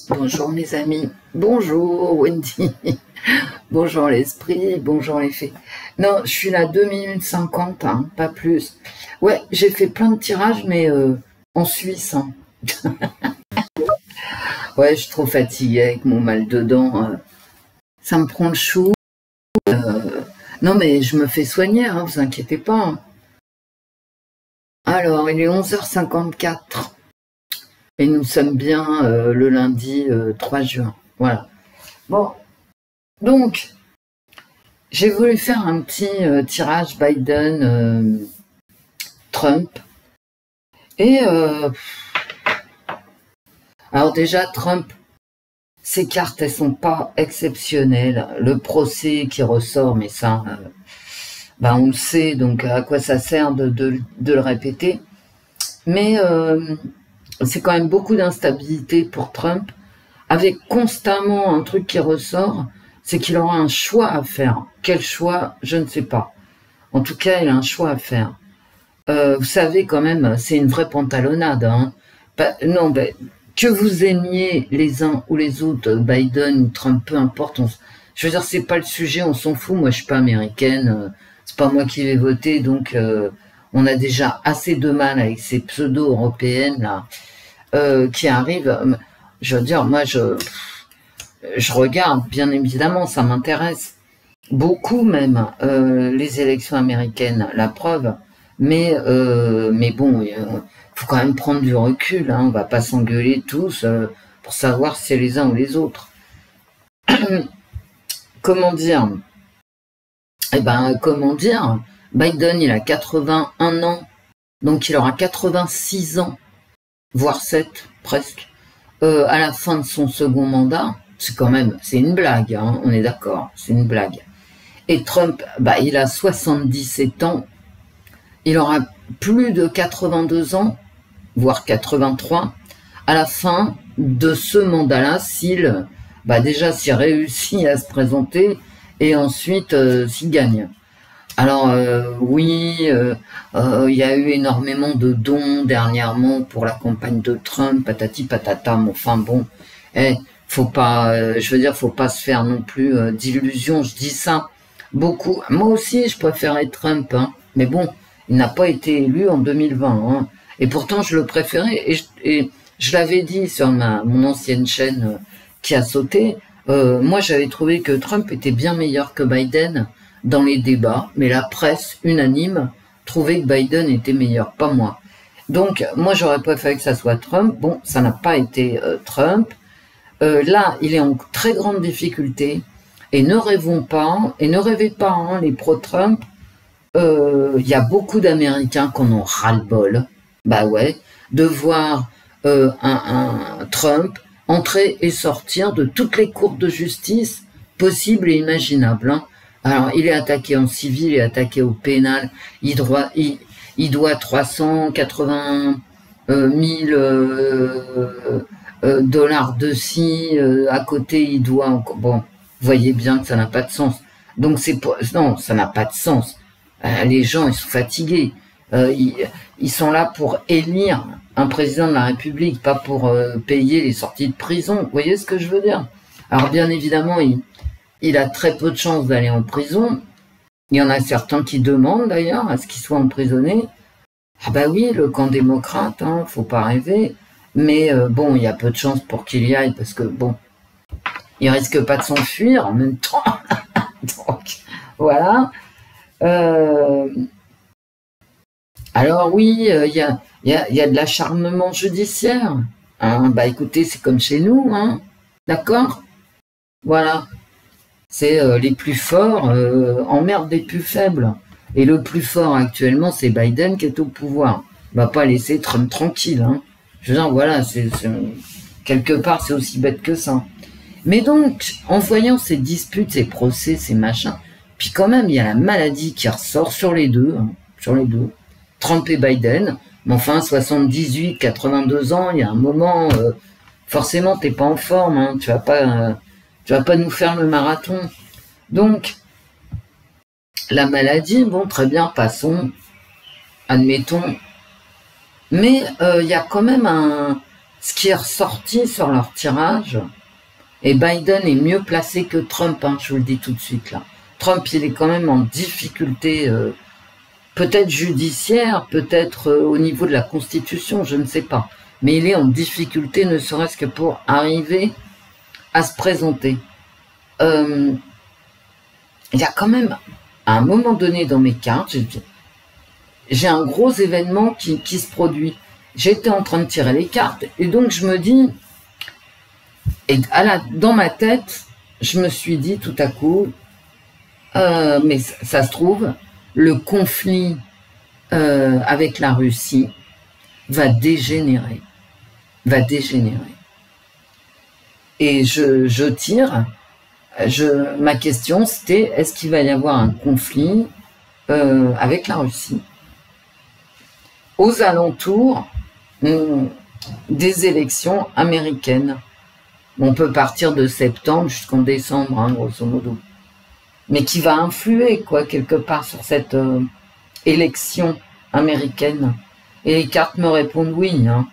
Bonjour mes amis, bonjour Wendy, bonjour l'esprit, bonjour les fées. Non, je suis là 2 minutes 50, hein, pas plus. Ouais, j'ai fait plein de tirages, mais en Suisse. Hein. Ouais, je suis trop fatiguée avec mon mal de dents. Ça me prend le chou. Non, mais je me fais soigner, hein, vous inquiétez pas. Hein. Alors, il est 11h54. Et nous sommes bien le lundi 3 juin. Voilà. Bon, donc, j'ai voulu faire un petit tirage Biden-Trump. Et, alors déjà, Trump, ses cartes, elles sont pas exceptionnelles. Le procès qui ressort, mais ça, on le sait, donc à quoi ça sert de le répéter. Mais c'est quand même beaucoup d'instabilité pour Trump, avec constamment un truc qui ressort, c'est qu'il aura un choix à faire. Quel choix, je ne sais pas. En tout cas, il a un choix à faire. Vous savez quand même, c'est une vraie pantalonnade. Hein. Non, que vous aimiez les uns ou les autres, Biden ou Trump, peu importe. Je veux dire, c'est pas le sujet, on s'en fout. Moi, je suis pas américaine, c'est pas moi qui vais voter, donc on a déjà assez de mal avec ces pseudo-européennes là qui arrivent. Je veux dire, moi, je regarde, bien évidemment, ça m'intéresse beaucoup même les élections américaines, la preuve. Mais bon, il faut quand même prendre du recul. Hein, on va pas s'engueuler tous pour savoir si c'est les uns ou les autres. Comment dire? Eh ben, comment dire? Biden, il a 81 ans, donc il aura 86 ans, voire 7, presque, à la fin de son second mandat. C'est quand même, c'est une blague, hein, on est d'accord, c'est une blague. Et Trump, il a 77 ans, il aura plus de 82 ans, voire 83, à la fin de ce mandat-là, s'il réussit à se présenter, et ensuite s'il gagne. Alors oui, il y a eu énormément de dons dernièrement pour la campagne de Trump, patati patata, mais enfin bon, faut pas, je veux dire, faut pas se faire non plus d'illusions, je dis ça beaucoup. Moi aussi, je préférais Trump, hein, mais bon, il n'a pas été élu en 2020, hein, et pourtant je le préférais, et je l'avais dit sur mon ancienne chaîne qui a sauté, moi j'avais trouvé que Trump était bien meilleur que Biden dans les débats, mais la presse unanime trouvait que Biden était meilleur, pas moi. Donc moi j'aurais préféré que ça soit Trump. Bon, ça n'a pas été Trump. Là, il est en très grande difficulté. Et ne rêvons pas, et ne rêvez pas, hein, les pro-Trump, y a beaucoup d'Américains qui en ont ras-le-bol, de voir un Trump entrer et sortir de toutes les cours de justice possibles et imaginables. Hein. Alors, il est attaqué en civil, il est attaqué au pénal, il doit 380 000 dollars de ci, à côté il doit encore... Bon, vous voyez bien que ça n'a pas de sens. Donc non, ça n'a pas de sens. Les gens, ils sont fatigués. Ils sont là pour élire un président de la République, pas pour payer les sorties de prison. Vous voyez ce que je veux dire? Alors bien évidemment, il a très peu de chances d'aller en prison. Il y en a certains qui demandent d'ailleurs à ce qu'il soit emprisonné. Ah bah oui, le camp démocrate, hein, faut pas rêver. Mais bon, il y a peu de chances pour qu'il y aille parce que bon, il risque pas de s'enfuir en même temps. Donc voilà. Alors oui, il y a de l'acharnement judiciaire. Hein, écoutez, c'est comme chez nous, hein, d'accord? Voilà. C'est les plus forts emmerdent les plus faibles. Et le plus fort actuellement, c'est Biden qui est au pouvoir. On va pas laisser Trump tranquille. Hein. Je veux dire, voilà, quelque part, c'est aussi bête que ça. Mais donc, en voyant ces disputes, ces procès, ces machins, puis quand même, il y a la maladie qui ressort sur les deux, hein, sur les deux. Trump et Biden, mais enfin, 78, 82 ans, il y a un moment, forcément, t'es pas en forme, hein, tu vas pas nous faire le marathon. Donc, la maladie, bon, très bien, passons, admettons. Mais il y a quand même ce qui est ressorti sur leur tirage, et Biden est mieux placé que Trump, hein, je vous le dis tout de suite là. Trump, il est quand même en difficulté, peut-être judiciaire, peut-être au niveau de la Constitution, je ne sais pas. Mais il est en difficulté, ne serait-ce que pour arriver à se présenter. Il y a quand même, à un moment donné dans mes cartes, j'ai un gros événement qui se produit. J'étais en train de tirer les cartes, et donc je me dis, et dans ma tête, je me suis dit tout à coup, mais ça se trouve, le conflit avec la Russie va dégénérer. Et je tire, ma question c'était, est-ce qu'il va y avoir un conflit avec la Russie aux alentours des élections américaines? On peut partir de septembre jusqu'en décembre, hein, grosso modo. Mais qui va influer, quoi, quelque part sur cette élection américaine. Et les cartes me répondent oui, hein.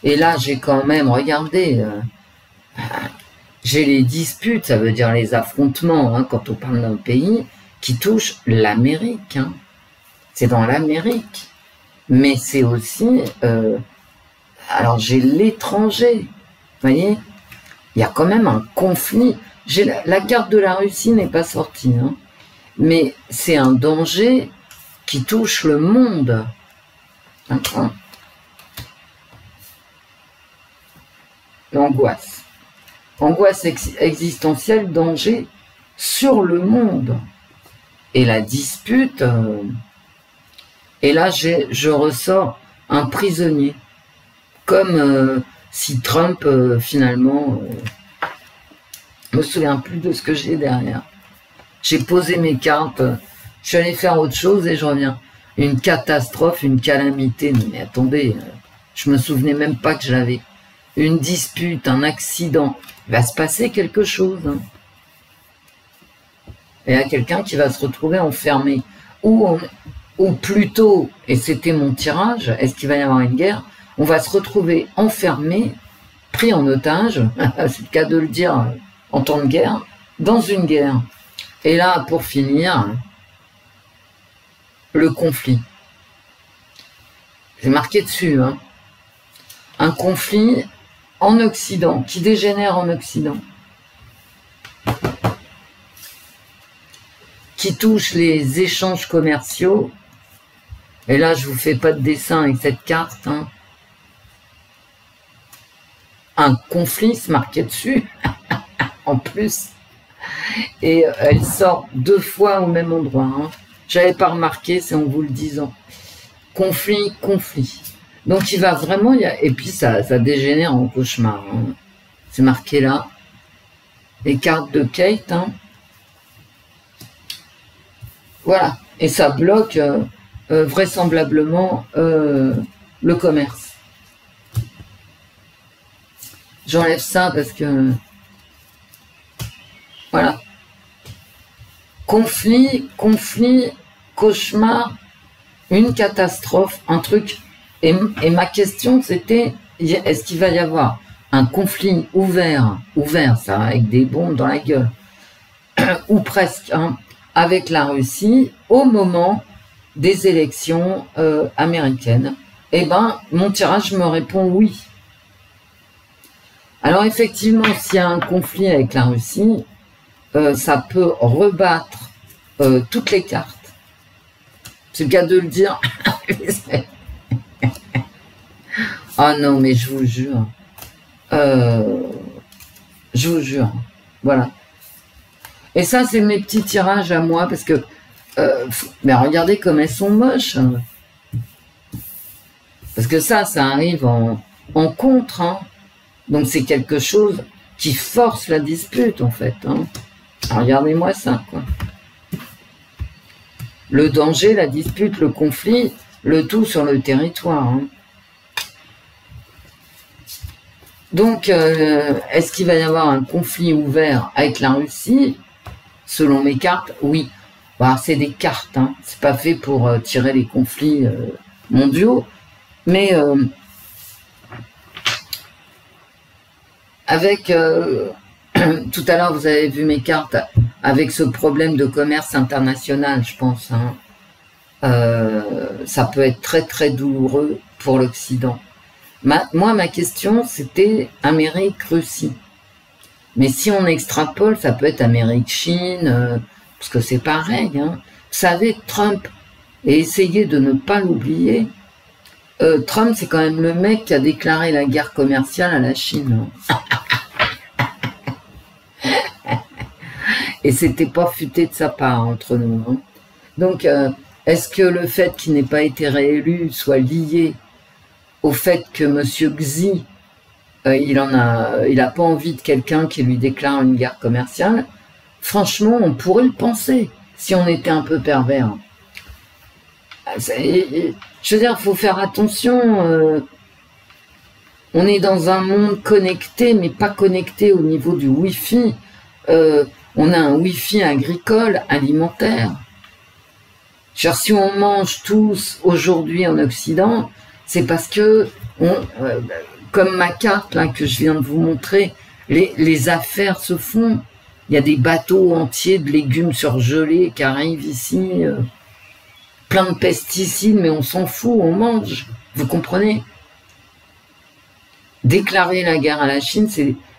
Et là, j'ai quand même, regardé, j'ai les disputes, ça veut dire les affrontements, hein, quand on parle d'un pays, qui touchent l'Amérique. Hein. C'est dans l'Amérique. Mais c'est aussi, alors j'ai l'étranger, vous voyez, il y a quand même un conflit. La carte de la Russie n'est pas sortie, hein, mais c'est un danger qui touche le monde. D'accord. L'angoisse. Angoisse existentielle, danger sur le monde. Et la dispute, et là je ressors un prisonnier. Comme si Trump, finalement, je me souviens plus de ce que j'ai derrière. J'ai posé mes cartes, je suis allé faire autre chose et je reviens. Une catastrophe, une calamité, mais attendez, je me souvenais même pas que je l'avais. Une dispute, un accident, il va se passer quelque chose. Hein. Il y a quelqu'un qui va se retrouver enfermé. Ou plutôt, et c'était mon tirage, est-ce qu'il va y avoir une guerre? On va se retrouver enfermé, pris en otage, c'est le cas de le dire en temps de guerre, dans une guerre. Et là, pour finir, le conflit. C'est marqué dessus, hein. Un conflit en Occident, qui dégénère en Occident, qui touche les échanges commerciaux. Et là, je vous fais pas de dessin avec cette carte, hein. Un conflit se marquait dessus, en plus. Et elle sort 2 fois au même endroit. Hein. J'avais pas remarqué, c'est en vous le disant. Conflit. Donc il va vraiment, et puis ça dégénère en cauchemar. Hein. C'est marqué là. Les cartes de Kate. Hein. Voilà. Et ça bloque vraisemblablement le commerce. J'enlève ça parce que... Voilà. Conflit, cauchemar, une catastrophe, un truc. Et ma question, c'était, est-ce qu'il va y avoir un conflit ouvert, ça, avec des bombes dans la gueule, ou presque, hein, avec la Russie, au moment des élections américaines? Eh ben, mon tirage me répond oui. Alors effectivement, s'il y a un conflit avec la Russie, ça peut rebattre toutes les cartes. C'est le cas de le dire. Ah non, mais je vous jure. Voilà. Et ça, c'est mes petits tirages à moi, parce que, mais regardez comme elles sont moches. Parce que ça arrive en contre, hein. Donc c'est quelque chose qui force la dispute, en fait. Hein. Alors, regardez-moi ça, quoi. Le danger, la dispute, le conflit, le tout sur le territoire. Hein. Donc, est-ce qu'il va y avoir un conflit ouvert avec la Russie? Selon mes cartes, oui. Bah, c'est des cartes, hein. C'est pas fait pour tirer les conflits mondiaux, mais avec tout à l'heure vous avez vu mes cartes avec ce problème de commerce international, je pense, hein. Ça peut être très très douloureux pour l'Occident. Moi, ma question, c'était Amérique-Russie. Mais si on extrapole, ça peut être Amérique-Chine, parce que c'est pareil, hein. Vous savez, Trump, et essayez de ne pas l'oublier, Trump, c'est quand même le mec qui a déclaré la guerre commerciale à la Chine. Et c'était pas futé de sa part, entre nous, hein. Donc, est-ce que le fait qu'il n'ait pas été réélu soit lié au fait que M. Xi, il a pas envie de quelqu'un qui lui déclare une guerre commerciale? Franchement, on pourrait le penser, si on était un peu pervers. Je veux dire, il faut faire attention. On est dans un monde connecté, mais pas connecté au niveau du Wi-Fi. On a un Wi-Fi agricole, alimentaire. Genre, si on mange tous aujourd'hui en Occident, c'est parce que, comme ma carte là que je viens de vous montrer, les affaires se font. Il y a des bateaux entiers de légumes surgelés qui arrivent ici, plein de pesticides, mais on s'en fout, on mange. Vous comprenez? Déclarer la guerre à la Chine,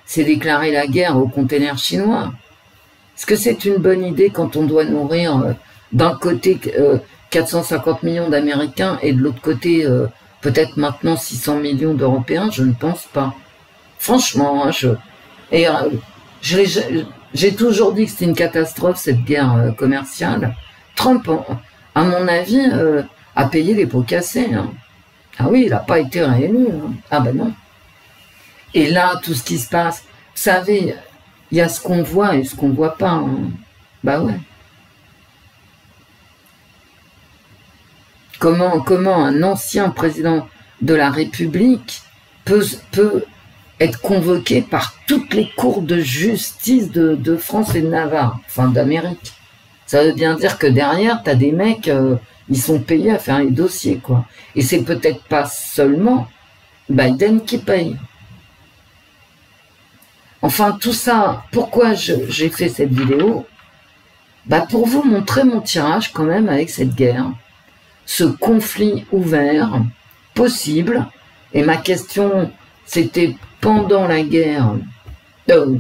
c'est déclarer la guerre aux containers chinois. Est-ce que c'est une bonne idée quand on doit nourrir d'un côté 450 millions d'Américains et de l'autre côté peut-être maintenant 600 millions d'Européens? Je ne pense pas. Franchement, hein, j'ai toujours dit que c'était une catastrophe cette guerre commerciale. Trump, à mon avis, a payé les pots cassés, hein. Ah oui, il n'a pas été réélu, hein. Ah ben non. Et là, tout ce qui se passe, vous savez, il y a ce qu'on voit et ce qu'on ne voit pas, hein. Bah ouais. Comment un ancien président de la République peut être convoqué par toutes les cours de justice de France et de Navarre, enfin d'Amérique? Ça veut bien dire que derrière, tu as des mecs, ils sont payés à faire les dossiers, quoi. Et c'est peut-être pas seulement Biden qui paye. Enfin, tout ça, pourquoi j'ai fait cette vidéo? Bah, pour vous montrer mon tirage quand même avec cette guerre, ce conflit ouvert, possible. Et ma question, c'était pendant la guerre,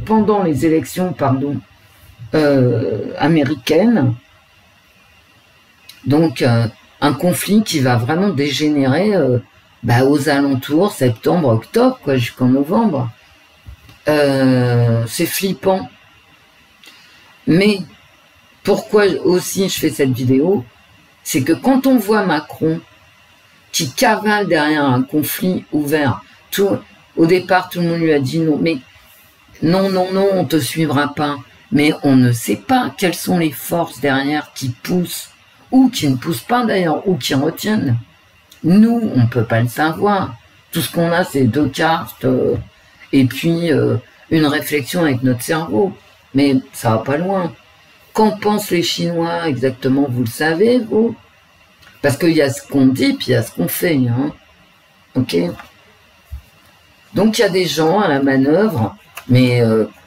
pendant les élections, pardon, américaines. Donc, un conflit qui va vraiment dégénérer aux alentours, septembre, octobre, quoi, jusqu'en novembre. C'est flippant. Mais pourquoi aussi je fais cette vidéo, c'est que quand on voit Macron qui cavale derrière un conflit ouvert, au départ tout le monde lui a dit non, mais non, on te suivra pas. Mais on ne sait pas quelles sont les forces derrière qui poussent, ou qui ne poussent pas d'ailleurs, ou qui retiennent. Nous, on ne peut pas le savoir. Tout ce qu'on a, c'est 2 cartes, et puis une réflexion avec notre cerveau. Mais ça va pas loin. Qu'en pensent les Chinois exactement, vous le savez, vous? Parce qu'il y a ce qu'on dit, puis il y a ce qu'on fait, hein. Ok? Donc il y a des gens à la manœuvre, mais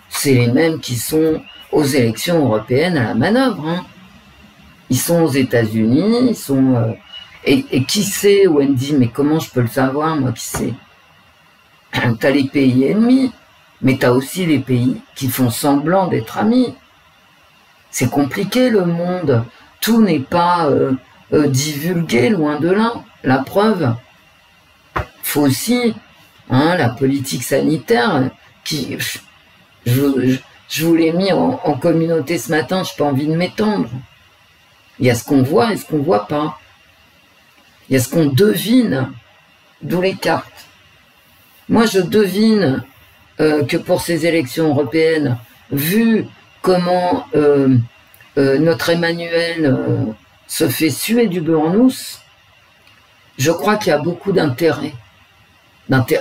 c'est les mêmes qui sont aux élections européennes à la manœuvre, hein. Ils sont aux États-Unis, ils sont... et qui sait, Wendy, mais comment je peux le savoir, moi, qui sait? T'as les pays ennemis, mais t'as aussi les pays qui font semblant d'être amis. C'est compliqué, le monde. Tout n'est pas divulgué, loin de là. La preuve, faut aussi, hein, la politique sanitaire, qui... Je vous l'ai mis en communauté ce matin, je n'ai pas envie de m'étendre. Il y a ce qu'on voit et ce qu'on ne voit pas. Il y a ce qu'on devine, d'où les cartes. Moi, je devine que pour ces élections européennes, vu comment notre Emmanuel se fait suer du beurre-nousse, je crois qu'il y a beaucoup d'intérêts.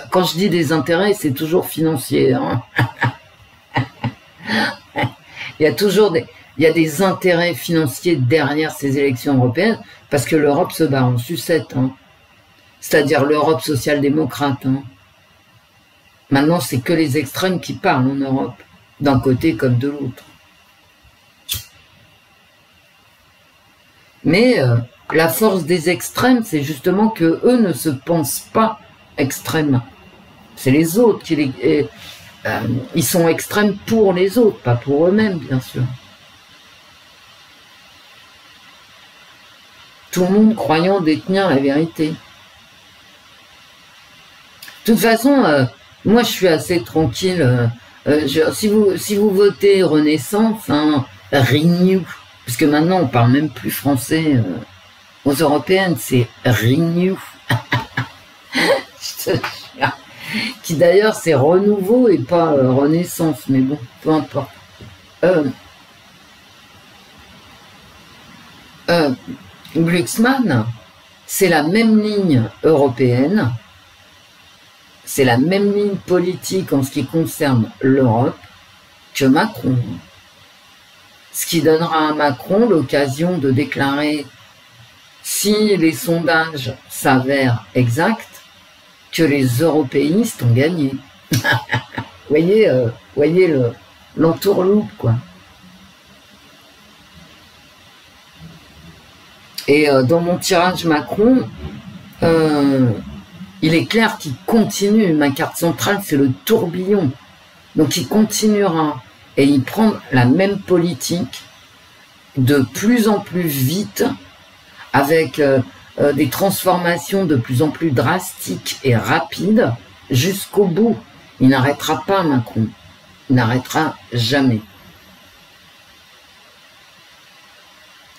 Quand je dis des intérêts, c'est toujours financier, hein. Il y a toujours il y a des intérêts financiers derrière ces élections européennes, parce que l'Europe se bat en sucette, hein. C'est-à-dire l'Europe social-démocrate. Hein. Maintenant, c'est que les extrêmes qui parlent en Europe, d'un côté comme de l'autre. Mais la force des extrêmes, c'est justement que eux ne se pensent pas extrêmes. C'est les autres qui les... ils sont extrêmes pour les autres, pas pour eux-mêmes, bien sûr. Tout le monde croyant détenir la vérité. De toute façon, moi je suis assez tranquille. Si vous votez Renaissance, hein, Renew, parce que maintenant on parle même plus français aux européennes, c'est Renew. Qui d'ailleurs c'est renouveau et pas Renaissance, mais bon, peu importe. Glucksmann, c'est la même ligne européenne, c'est la même ligne politique en ce qui concerne l'Europe que Macron. Ce qui donnera à Macron l'occasion de déclarer, si les sondages s'avèrent exacts, que les européistes ont gagné. voyez l'entourloupe, quoi. Et dans mon tirage Macron, il est clair qu'il continue. Ma carte centrale, c'est le tourbillon. Donc il continuera. Et il prend la même politique de plus en plus vite, avec des transformations de plus en plus drastiques et rapides, jusqu'au bout. Il n'arrêtera pas, Macron. Il n'arrêtera jamais.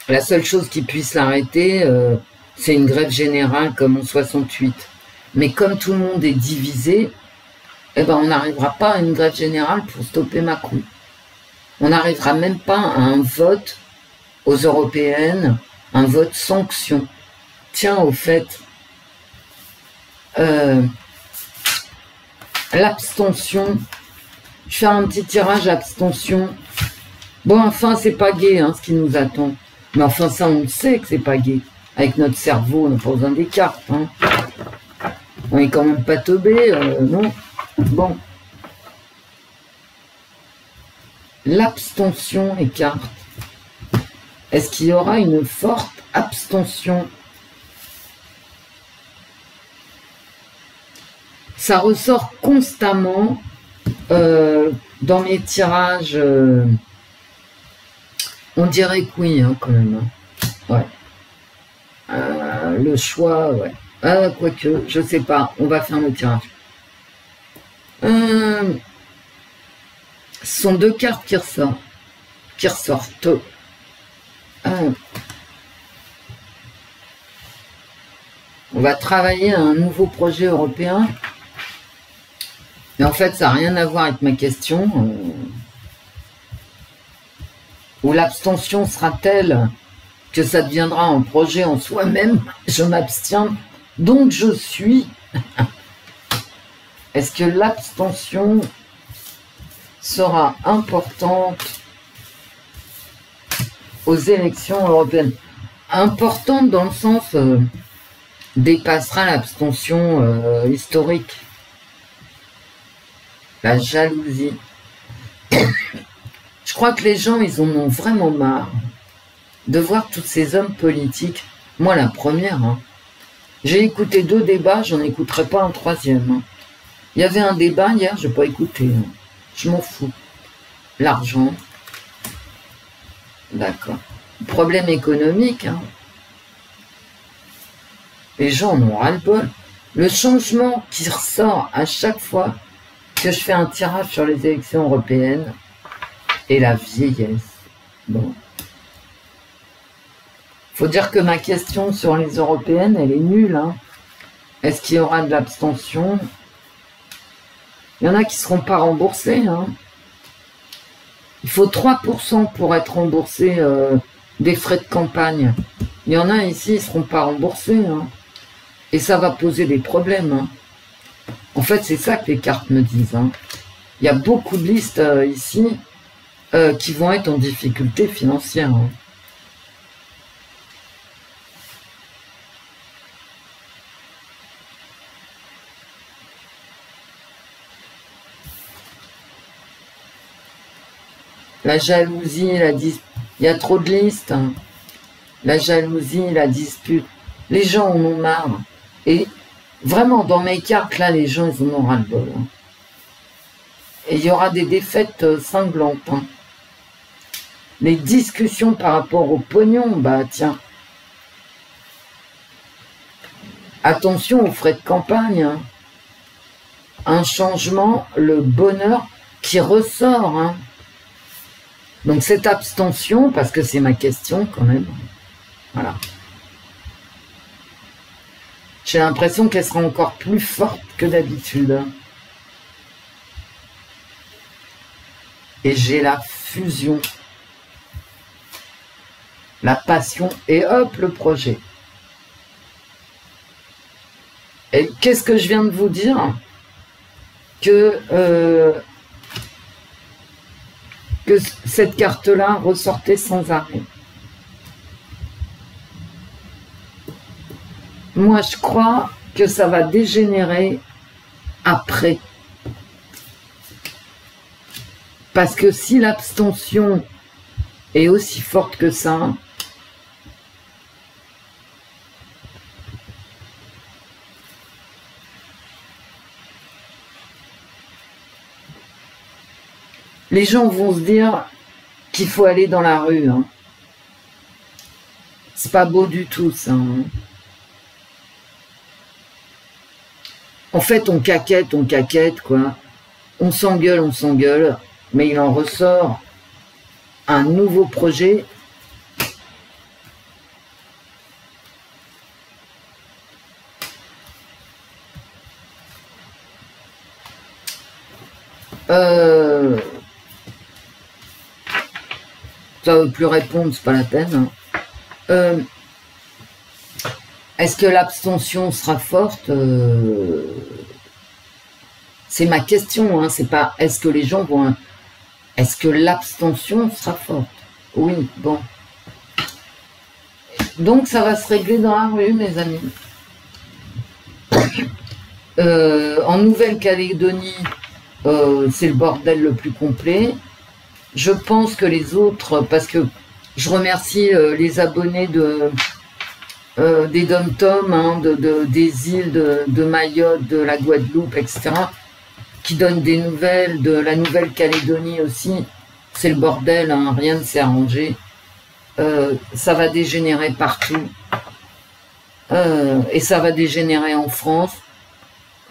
La seule chose qui puisse l'arrêter, c'est une grève générale comme en 68. Mais comme tout le monde est divisé, eh ben on n'arrivera pas à une grève générale pour stopper Macron. On n'arrivera même pas à un vote aux européennes, un vote sanction. Tiens, au fait, l'abstention, je fais un petit tirage abstention. Bon, enfin, c'est pas gai, hein, ce qui nous attend. Mais enfin, ça, on le sait que c'est pas gai. Avec notre cerveau, on n'a pas besoin des cartes. Hein. On est quand même pas teubé, non? Bon. L'abstention et cartes. Est-ce qu'il y aura une forte abstention? Ça ressort constamment dans mes tirages. On dirait que oui, hein, quand même. Ouais. Le choix, ouais. Quoique, je sais pas. On va faire le tirage. Ce sont deux cartes qui ressortent. On va travailler à un nouveau projet européen. Mais en fait, ça n'a rien à voir avec ma question. Où l'abstention sera telle que ça deviendra un projet en soi-même. Je m'abstiens, donc je suis. Est-ce que l'abstention sera importante aux élections européennes? Importante dans le sens dépassera l'abstention historique. La jalousie. Je crois que les gens, ils en ont vraiment marre de voir tous ces hommes politiques. Moi, la première. Hein. J'ai écouté 2 débats, j'en écouterai pas un 3e. Hein. Il y avait un débat hier, je n'ai pas écouté. Hein. Je m'en fous. L'argent. D'accord. Problème économique. Hein. Les gens en ont ras-le-bol. Le changement qui ressort à chaque fois que je fais un tirage sur les élections européennes est la vieillesse. Bon. Faut dire que ma question sur les européennes, elle est nulle. Hein. Est-ce qu'il y aura de l'abstention? Il y en a qui ne seront pas remboursés. Hein. Il faut 3% pour être remboursé des frais de campagne. Il y en a ici, ils ne seront pas remboursés. Hein. Et ça va poser des problèmes. Hein. En fait, c'est ça que les cartes me disent. Hein. Il y a beaucoup de listes ici qui vont être en difficulté financière. Hein. La jalousie, il y a trop de listes. Hein. La jalousie, la dispute. Les gens en ont marre. Et vraiment, dans mes cartes, là, les gens, ils en ont ras-le-bol. Hein. Et il y aura des défaites cinglantes. Hein. Les discussions par rapport au pognon, bah tiens. Attention aux frais de campagne. Hein. Un changement, le bonheur qui ressort. Hein. Donc cette abstention, parce que c'est ma question quand même. Voilà. J'ai l'impression qu'elle sera encore plus forte que d'habitude. Hein. Et j'ai la fusion. La passion et hop, le projet. Et qu'est-ce que je viens de vous dire? Que cette carte-là ressortait sans arrêt. Moi, je crois que ça va dégénérer après. Parce que si l'abstention est aussi forte que ça, les gens vont se dire qu'il faut aller dans la rue. Hein. C'est pas beau du tout, ça. Hein. En fait, on caquette, quoi. On s'engueule, mais il en ressort un nouveau projet. Ça ne veut plus répondre, c'est pas la peine. Est-ce que l'abstention sera forte? C'est ma question, hein, c'est pas est-ce que les gens vont... Est-ce que l'abstention sera forte? Oui, bon. Donc ça va se régler dans la rue, mes amis. En Nouvelle-Calédonie, c'est le bordel le plus complet. Je pense que les autres, parce que je remercie les abonnés des Dom-Tom, hein, des îles de Mayotte, de la Guadeloupe, etc., qui donnent des nouvelles, de la Nouvelle-Calédonie aussi. C'est le bordel, hein, rien ne s'est arrangé. Ça va dégénérer partout. Et ça va dégénérer en France.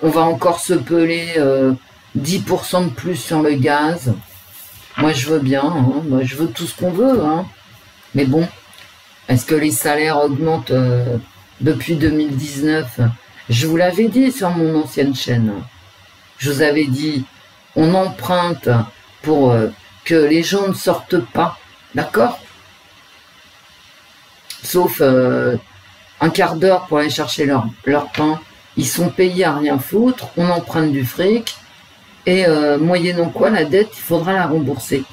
On va encore se peler 10% de plus sur le gaz. Moi, je veux bien. Hein. Moi, je veux tout ce qu'on veut. Hein. Mais bon, est-ce que les salaires augmentent depuis 2019? Je vous l'avais dit sur mon ancienne chaîne. Je vous avais dit, on emprunte pour que les gens ne sortent pas. D'accord? Sauf un quart d'heure pour aller chercher leur pain. Ils sont payés à rien foutre. On emprunte du fric. Et moyennant quoi, la dette, il faudra la rembourser.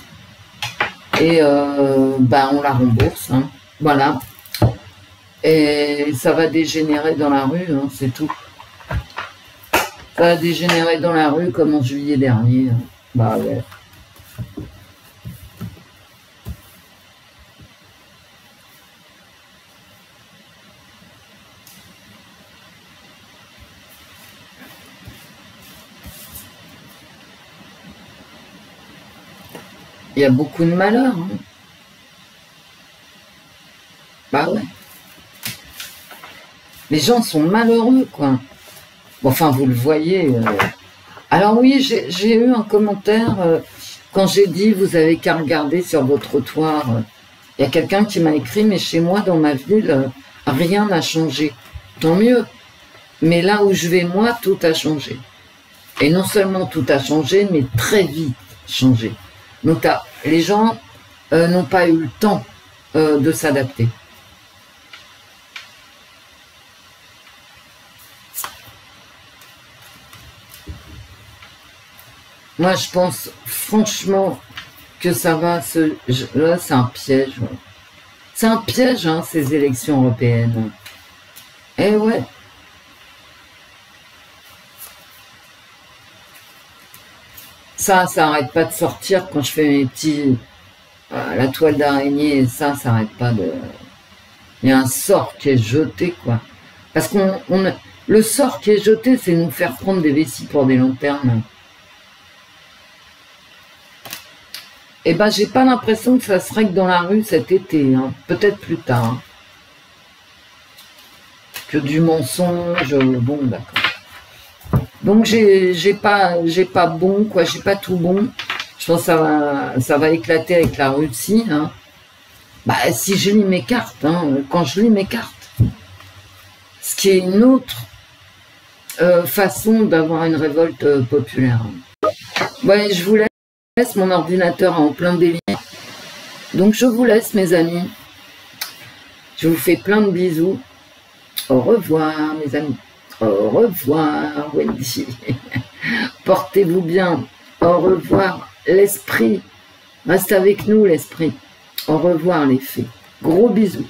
Et bah, on la rembourse. Hein. Voilà. Et ça va dégénérer dans la rue, hein, c'est tout. Ça va dégénérer dans la rue comme en juillet dernier. Hein. Bah ouais. Il y a beaucoup de malheur. Hein. Bah ouais. Les gens sont malheureux, quoi. Bon, enfin, vous le voyez. Alors oui, j'ai eu un commentaire quand j'ai dit « Vous avez qu'à regarder sur votre trottoir ». Il y a quelqu'un qui m'a écrit « Mais chez moi, dans ma ville, rien n'a changé. » Tant mieux. Mais là où je vais, moi, tout a changé. Et non seulement tout a changé, mais très vite changé. Donc les gens n'ont pas eu le temps de s'adapter. Moi, je pense franchement que ça va se... Là, c'est un piège. Ouais. C'est un piège, hein, ces élections européennes. Eh ouais. Ça arrête pas de sortir quand je fais mes petits... la toile d'araignée, ça arrête pas de... Il y a un sort qui est jeté, quoi. Parce le sort qui est jeté, c'est nous faire prendre des vessies pour des lanternes. Eh ben, j'ai pas l'impression que ça se règle dans la rue cet été, hein. Peut-être plus tard. Hein. Que du mensonge, bon, d'accord. Donc, j'ai pas bon, quoi, j'ai pas tout bon. Je pense que ça va éclater avec la Russie, hein. Bah, si je lis mes cartes, hein, quand je lis mes cartes. Ce qui est une autre façon d'avoir une révolte populaire. Ouais, je vous laisse, mon ordinateur est en plein délire. Donc je vous laisse, mes amis. Je vous fais plein de bisous. Au revoir, mes amis. Au revoir, Wendy. Portez-vous bien. Au revoir, l'esprit. Reste avec nous, l'esprit. Au revoir, les fées. Gros bisous.